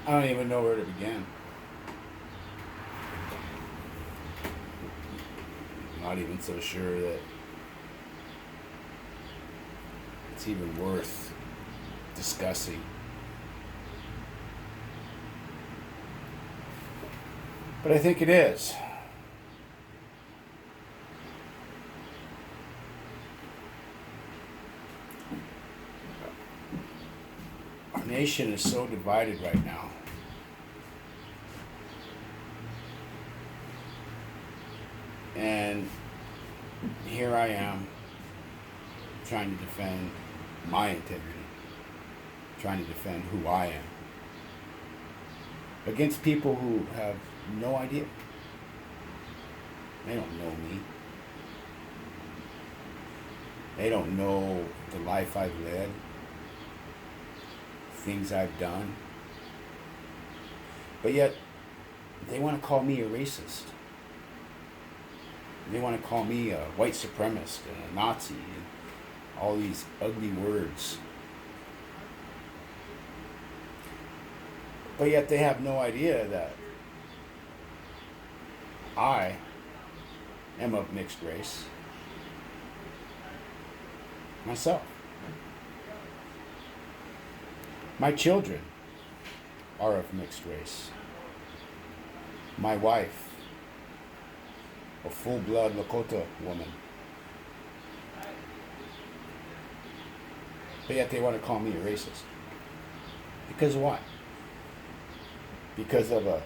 I don't even know where to begin. Not even so sure that it's even worth discussing. But I think it is. Our nation is so divided right now. And here I am trying to defend my integrity, trying to defend who I am against people who have no idea. They don't know me. They don't know the life I've led, things I've done. But yet, they want to call me a racist. They want to call me a white supremacist and a Nazi and all these ugly words. But yet they have no idea that I am of mixed race myself. My children are of mixed race. My wife, a full-blood Lakota woman. But yet they want to call me a racist. Because what? Because of a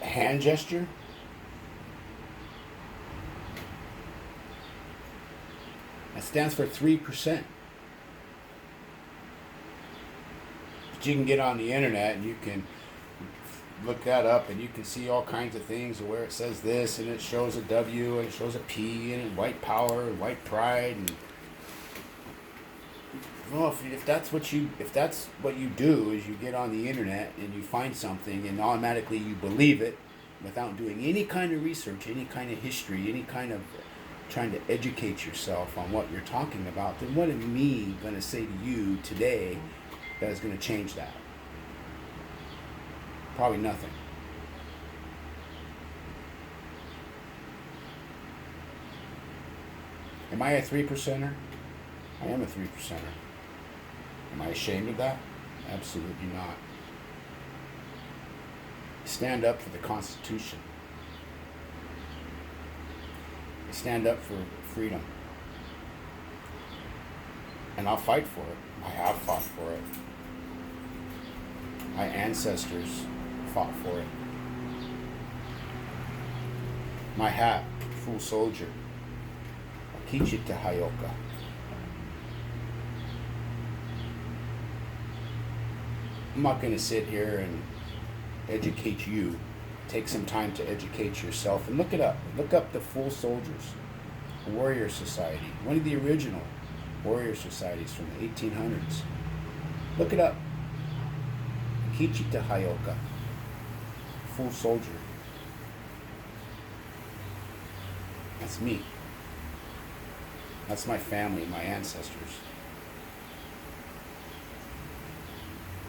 hand gesture? That stands for 3%. But you can get on the internet and you can look that up and you can see all kinds of things where it says this and it shows a W and it shows a P and white power and white pride and well, if that's what you do is you get on the internet and you find something and automatically you believe it without doing any kind of research, any kind of history, any kind of trying to educate yourself on what you're talking about, then what am me going to say to you today that is going to change that? Probably nothing. Am I a 3%er? I am a 3%er. Am I ashamed of that? Absolutely not. Stand up for the Constitution. Stand up for freedom. And I'll fight for it. I have fought for it. My ancestors fought for it. My hat, full soldier. Akichi te Hayoka. I'm not going to sit here and educate you. Take some time to educate yourself and look it up. Look up the Full Soldiers, Warrior Society, one of the original warrior societies from the 1800s. Look it up. Akichi te Hayoka, Full Soldier. That's me. That's my family, my ancestors.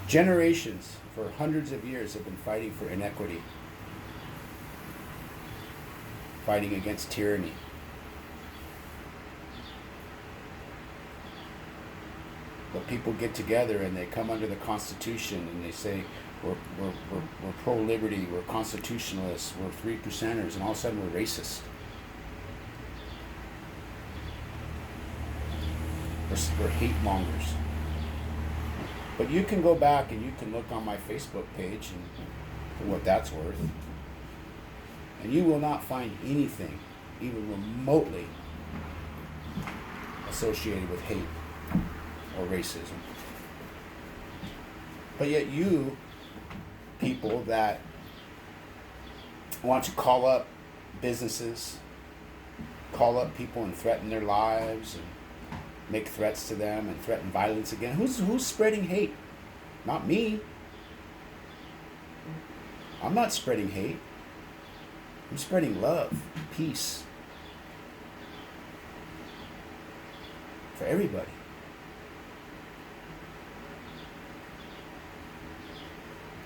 Generations, for hundreds of years, have been fighting for inequity, fighting against tyranny. But people get together and they come under the Constitution and they say, we're pro-liberty, we're constitutionalists, we're 3%ers, and all of a sudden we're racist. We're hate mongers. But you can go back and you can look on my Facebook page and for what that's worth. And you will not find anything even remotely associated with hate or racism. But yet you people that want to call up businesses, call up people and threaten their lives and make threats to them and threaten violence again. Who's spreading hate? Not me. I'm not spreading hate. I'm spreading love, peace for everybody.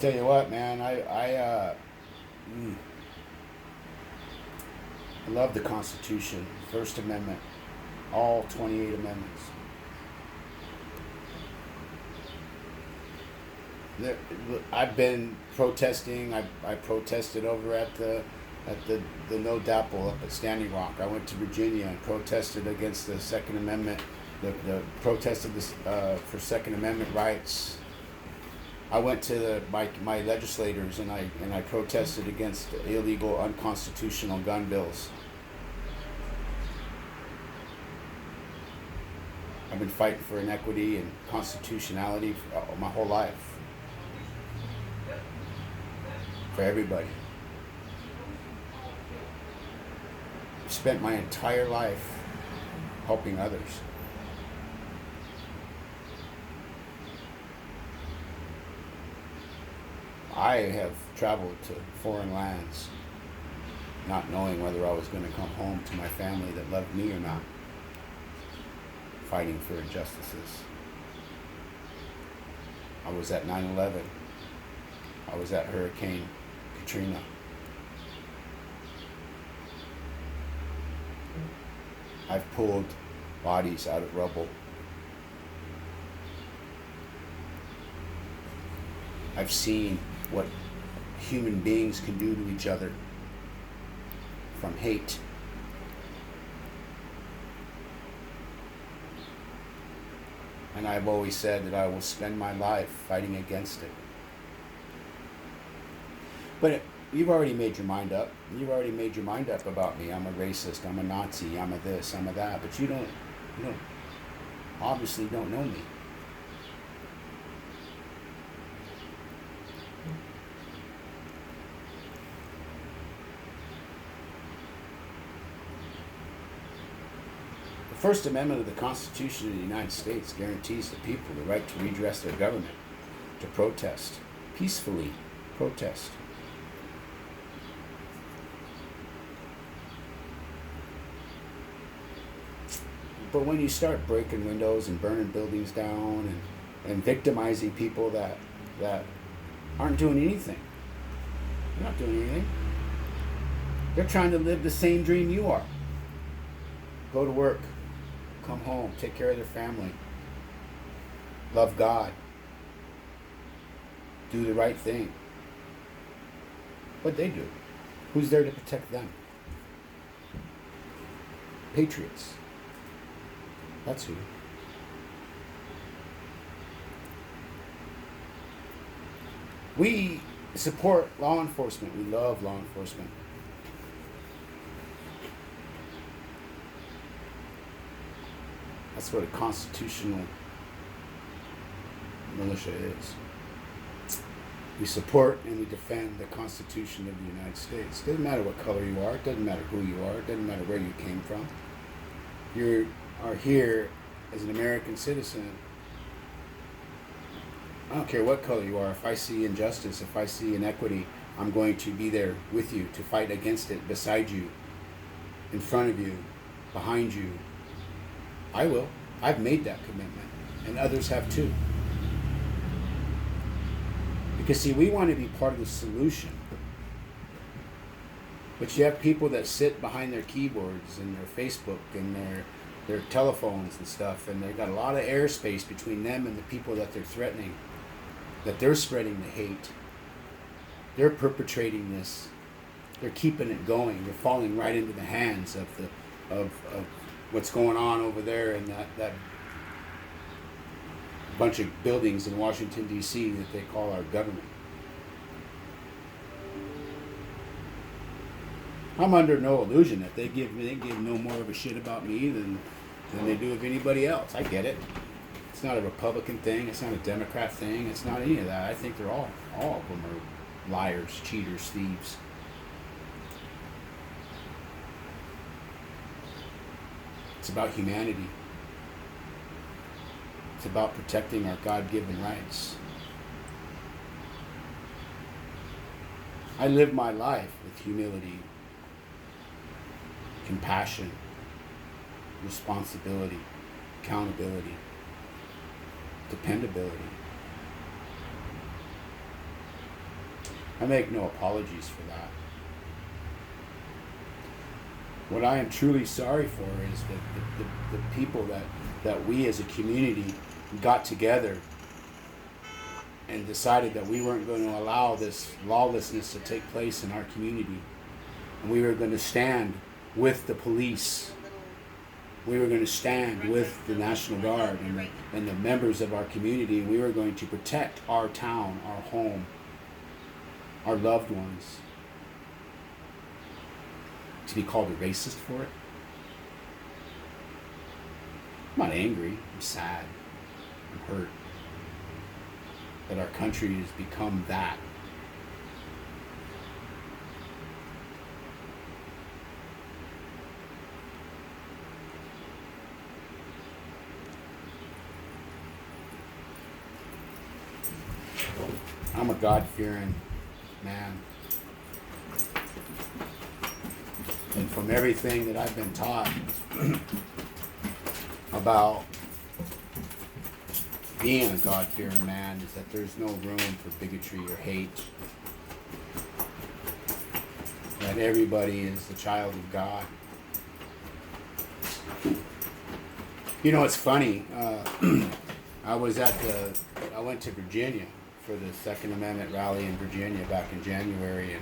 Tell you what, man, mm, I love the Constitution, First Amendment, all 28 amendments. There, I've been protesting. I protested over at the No Dapple up at Standing Rock. I went to Virginia and protested against the Second Amendment. The protested this for Second Amendment rights. I went to my legislators and I protested against illegal, unconstitutional gun bills. I've been fighting for inequity and constitutionality for my whole life. For everybody. I've spent my entire life helping others. I have traveled to foreign lands, not knowing whether I was going to come home to my family that loved me or not, fighting for injustices. I was at 9/11. I was at Hurricane Katrina. I've pulled bodies out of rubble. I've seen what human beings can do to each other from hate. And I've always said that I will spend my life fighting against it. But you've already made your mind up. You've already made your mind up about me. I'm a racist. I'm a Nazi. I'm a this. I'm a that. But you obviously don't know me. The First Amendment of the Constitution of the United States guarantees the people the right to redress their government, to protest, peacefully protest. But when you start breaking windows and burning buildings down and victimizing people that aren't doing anything, they're not doing anything. They're trying to live the same dream you are. Go to work, come home, take care of their family, love God, do the right thing. What they do, who's there to protect them? Patriots. That's who. We support law enforcement. We love law enforcement. That's what a constitutional militia is. We support and we defend the Constitution of the United States. It doesn't matter what color you are. It doesn't matter who you are. It doesn't matter where you came from. You are here as an American citizen. I don't care what color you are. If I see injustice, if I see inequity, I'm going to be there with you to fight against it, beside you, in front of you, behind you. I will. I've made that commitment, and others have too. Because see, we want to be part of the solution. But you have people that sit behind their keyboards and their Facebook and their telephones and stuff, and they've got a lot of airspace between them and the people that they're threatening, that they're spreading the hate. They're perpetrating this. They're keeping it going. They're falling right into the hands of what's going on over there in that bunch of buildings in Washington, D.C. that they call our government. I'm under no illusion that they give no more of a shit about me than they do of anybody else. I get it. It's not a Republican thing. It's not a Democrat thing. It's not any of that. I think they're all of them are liars, cheaters, thieves. It's about humanity. It's about protecting our God-given rights. I live my life with humility, compassion, responsibility, accountability, dependability. I make no apologies for that. What I am truly sorry for is that the people that we as a community got together and decided that we weren't going to allow this lawlessness to take place in our community. And we were going to stand with the police. We were going to stand with the National Guard and the members of our community, and we were going to protect our town, our home, our loved ones. To be called a racist for it? I'm not angry. I'm sad. I'm hurt that our country has become that. I'm a God-fearing man. And from everything that I've been taught about being a God-fearing man is that there's no room for bigotry or hate. That everybody is the child of God. You know, it's funny. I went to Virginia for the Second Amendment rally in Virginia back in January,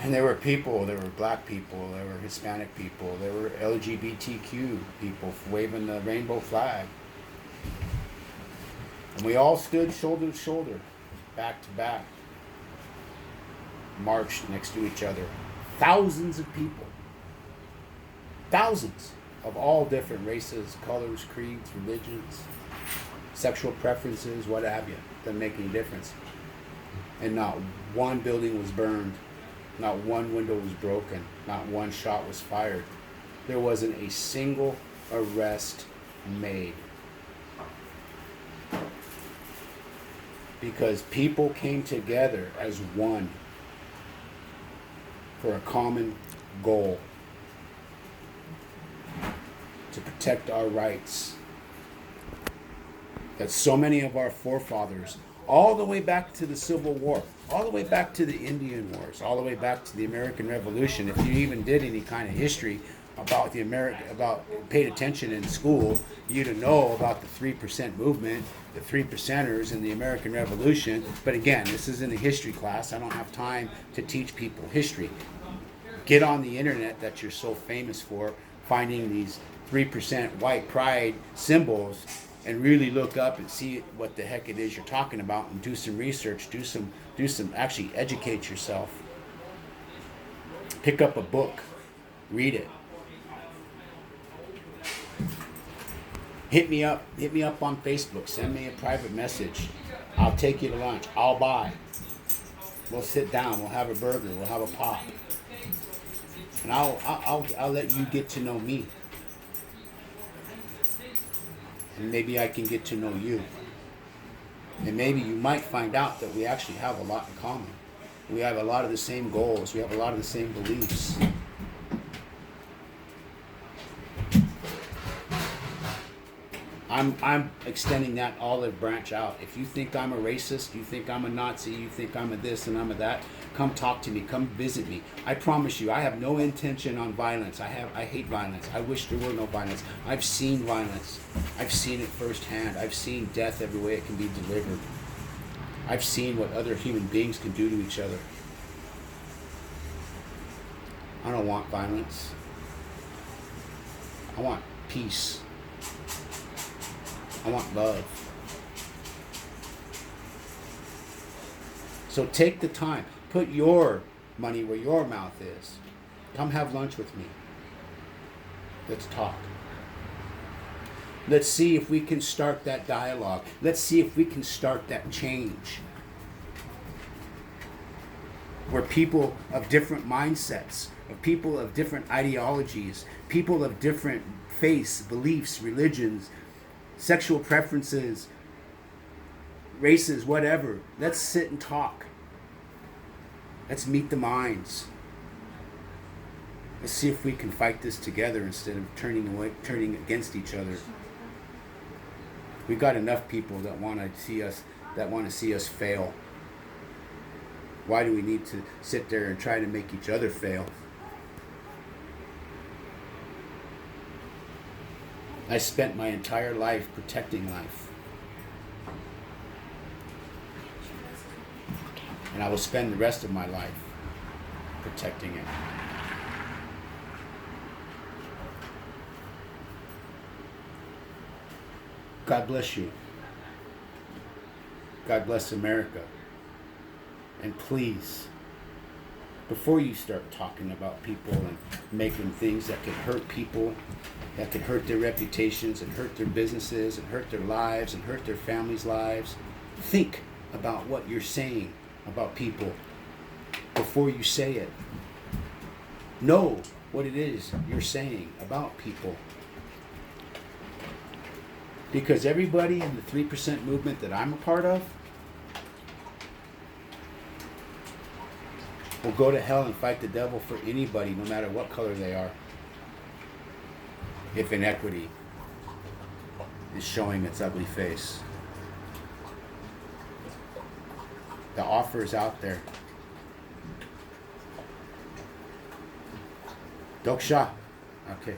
and there were people, there were black people, there were Hispanic people, there were LGBTQ people waving the rainbow flag. And we all stood shoulder to shoulder, back to back, marched next to each other. Thousands of people. Thousands of all different races, colors, creeds, religions, sexual preferences, what have you. Doesn't make any difference. And not one building was burned. Not one window was broken. Not one shot was fired. There wasn't a single arrest made. Because people came together as one for a common goal. To protect our rights. That so many of our forefathers, all the way back to the Civil War, all the way back to the Indian Wars, all the way back to the American Revolution, if you even did any kind of history about paid attention in school, you'd know about the 3% movement, the 3%ers in the American Revolution. But again, this isn't a history class. I don't have time to teach people history. Get on the internet that you're so famous for, finding these 3% white pride symbols, and really look up and see what the heck it is you're talking about, and do some research, actually educate yourself. Pick up a book, read it. Hit me up on Facebook, send me a private message. I'll take you to lunch, I'll buy. We'll sit down, we'll have a burger, we'll have a pop. And I'll let you get to know me. And maybe I can get to know you. And maybe you might find out that we actually have a lot in common. We have a lot of the same goals. We have a lot of the same beliefs. I'm extending that olive branch out. If you think I'm a racist, you think I'm a Nazi, you think I'm a this and I'm a that, come talk to me, come visit me. I promise you, I have no intention on violence. I hate violence. I wish there were no violence. I've seen violence. I've seen it firsthand. I've seen death every way it can be delivered. I've seen what other human beings can do to each other. I don't want violence. I want peace. I want love. So take the time. Put your money where your mouth is. Come have lunch with me. Let's talk. Let's see if we can start that dialogue. Let's see if we can start that change. Where people of different mindsets, of people of different ideologies, people of different faiths, beliefs, religions, sexual preferences, races, whatever. Let's sit and talk. Let's meet the minds. Let's see if we can fight this together instead of turning against each other. We've got enough people that want to see us fail. Why do we need to sit there and try to make each other fail? I spent my entire life protecting life. And I will spend the rest of my life protecting it. God bless you. God bless America. And please, before you start talking about people and making things that could hurt people, that could hurt their reputations and hurt their businesses and hurt their lives and hurt their families' lives, think about what you're saying about people before you say it. Know what it is you're saying about people. Because everybody in the 3% movement that I'm a part of will go to hell and fight the devil for anybody, no matter what color they are, if inequity is showing its ugly face. The offer is out there. Doksha. Okay.